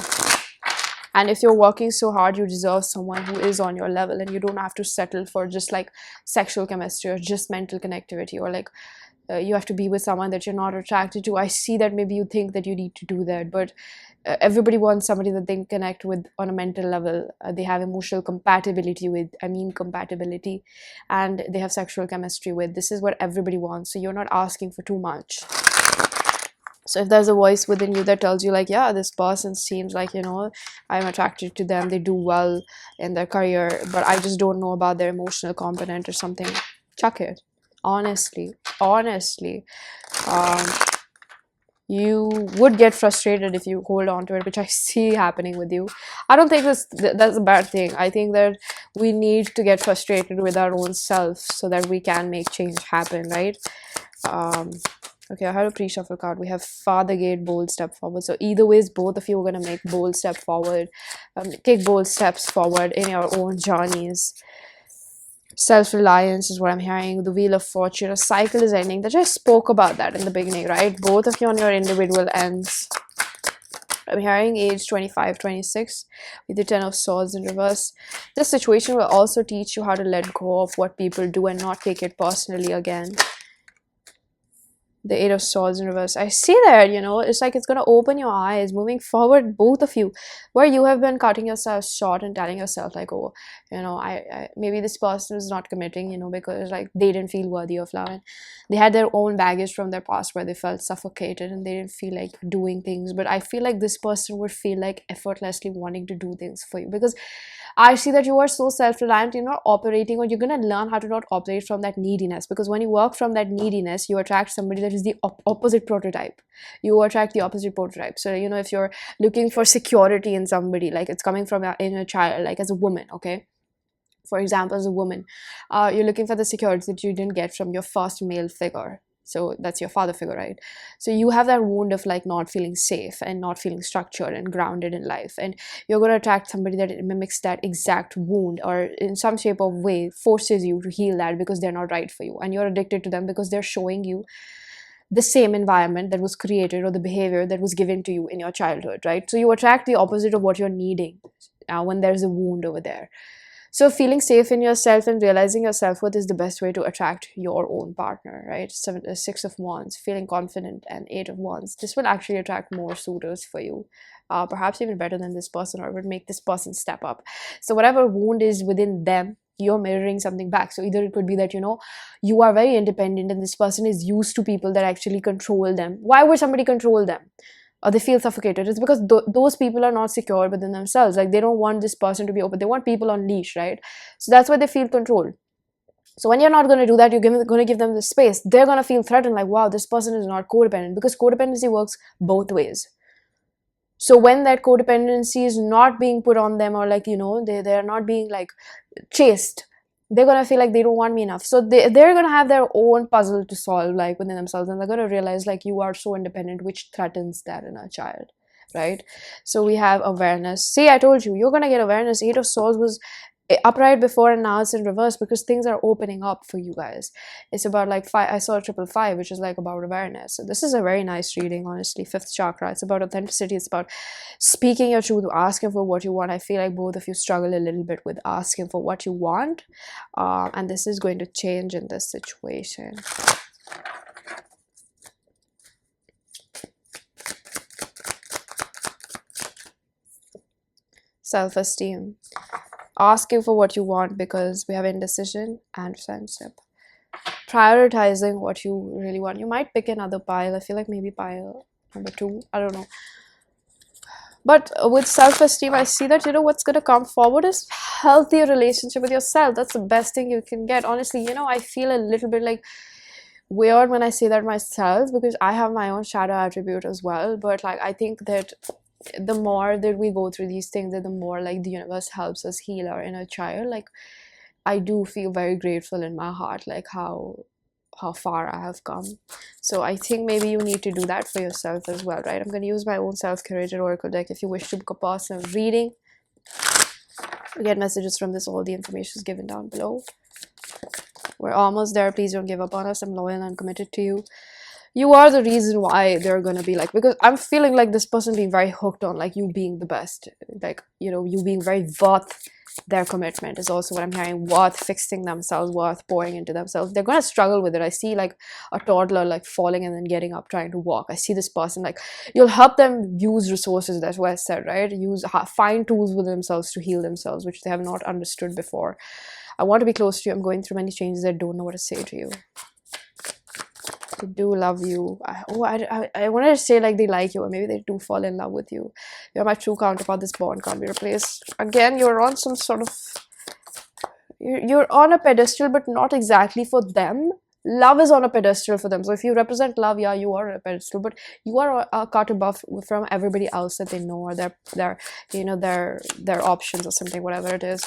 and if you're working so hard, you deserve someone who is on your level, and you don't have to settle for just like sexual chemistry or just mental connectivity, or like you have to be with someone that you're not attracted to. I see that maybe you think that you need to do that, but everybody wants somebody that they can connect with on a mental level. They have emotional compatibility with, compatibility, and they have sexual chemistry with. This is what everybody wants, so you're not asking for too much. So if there's a voice within you that tells you like, yeah, this person seems like, I'm attracted to them, they do well in their career, but I just don't know about their emotional component or something, chuck it. Honestly, um, you would get frustrated if you hold on to it, which I see happening with you. I don't think that's a bad thing. I think that we need to get frustrated with our own self so that we can make change happen, right? Okay, I had a pre-shuffle card. We have Father Gate, bold step forward. So either ways, both of you are going to make bold step forward, take bold steps forward in your own journeys. Self-reliance is what I'm hearing. The Wheel of Fortune, a cycle is ending. That I spoke about that in the beginning, right? Both of you on your individual ends. I'm hearing age 25, 26 with the Ten of Swords in reverse. This situation will also teach you how to let go of what people do and not take it personally again. The Eight of Swords in reverse. I see that, it's like it's going to open your eyes moving forward, both of you, where you have been cutting yourself short and telling yourself like, oh, I maybe this person is not committing, because like they didn't feel worthy of love, and they had their own baggage from their past where they felt suffocated and they didn't feel like doing things. But I feel like this person would feel like effortlessly wanting to do things for you, because I see that you are so self-reliant. You're not operating, or you're going to learn how to not operate from that neediness, because when you work from that neediness, you attract somebody that is the opposite prototype. You attract the opposite prototype. So, if you're looking for security in somebody, like it's coming from in a child, like as a woman, okay? For example, as a woman, you're looking for the security that you didn't get from your first male figure. So that's your father figure, right? So you have that wound of like not feeling safe and not feeling structured and grounded in life, and you're going to attract somebody that mimics that exact wound, or in some shape of way forces you to heal that, because they're not right for you, and you're addicted to them because they're showing you the same environment that was created or the behavior that was given to you in your childhood, right? So you attract the opposite of what you're needing when there's a wound over there. So feeling safe in yourself and realizing your self-worth is the best way to attract your own partner, right? Six of Wands, feeling confident, and Eight of Wands. This will actually attract more suitors for you, perhaps even better than this person, or would make this person step up. So whatever wound is within them, you're mirroring something back. So either it could be that, you are very independent and this person is used to people that actually control them. Why would somebody control them? Or they feel suffocated. It's because those people are not secure within themselves. Like, they don't want this person to be open. They want people on leash, right? So that's why they feel controlled. So when you're not going to do that, you're going to give them the space. They're going to feel threatened, like, wow, this person is not codependent, because codependency works both ways. So when that codependency is not being put on them, or like, they're not being like chased, they're going to feel like they don't want me enough. So they're going to have their own puzzle to solve, like within themselves, and they're going to realize like you are so independent, which threatens that in a child, right? So we have awareness. See, I told you, you're going to get awareness. Eight of Swords was upright before and now it's in reverse because things are opening up for you guys. It's about like I saw 555, which is like about awareness. So this is a very nice reading, honestly. Fifth chakra, it's about authenticity, it's about speaking your truth, asking for what you want. I feel like both of you struggle a little bit with asking for what you want, and this is going to change in this situation. Self-esteem, asking for what you want because we have indecision and friendship. Prioritizing what you really want. You might pick another pile. I feel like maybe pile number 2. I don't know. But with self-esteem, I see that, you know, what's going to come forward is healthy relationship with yourself. That's the best thing you can get. Honestly, you know, I feel a little bit like weird when I say that myself because I have my own shadow attribute as well. But like, I think that the more that we go through these things, that the more like the universe helps us heal our inner child. Like, I do feel very grateful in my heart, like how far I have come. So I think maybe you need to do that for yourself as well, right? I'm going to use my own self-curated oracle deck. If you wish to book a personal reading, get messages from this, all the information is given down below. We're almost there. Please don't give up on us. I'm loyal and committed to you. You are the reason why they're gonna be like, because I'm feeling like this person being very hooked on like you being the best, like, you know, you being very worth their commitment is also what I'm hearing. Worth fixing themselves, worth pouring into themselves. They're gonna struggle with it. I see like a toddler like falling and then getting up trying to walk. I see this person like you'll help them use resources. That's what I said, right? Find tools with themselves to heal themselves, which they have not understood before. I want to be close to you. I'm going through many changes. I don't know what to say to you. They do love you. I wanted to say like they like you, or maybe they do fall in love with you. You're my true counterpart. This bond can't be replaced. Again, you're on some sort of, you're on a pedestal, but not exactly for them. Love is on a pedestal for them. So if you represent love, yeah, you are on a pedestal, but you are a cut above from everybody else that they know, or their you know, their options or something, whatever it is.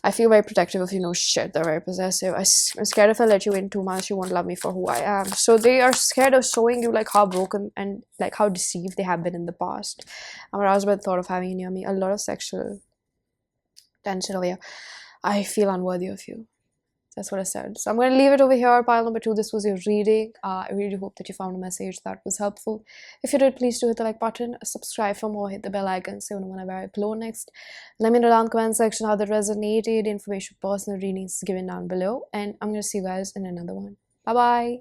I feel very protective of you. No shit, they're very possessive. I'm scared if I let you in too much, you won't love me for who I am. So they are scared of showing you like how broken and like how deceived they have been in the past. I'm aroused by the thought of having you near me. A lot of sexual tension over here. I feel unworthy of you. That's what I said. So I'm going to leave it over here. Pile number 2. This was your reading. I really hope that you found a message that was helpful. If you did, please do hit the like button, subscribe for more, hit the bell icon so you know whenever I upload next. Let me know down in the comment section how that resonated. Information, personal readings is given down below. And I'm going to see you guys in another one. Bye-bye.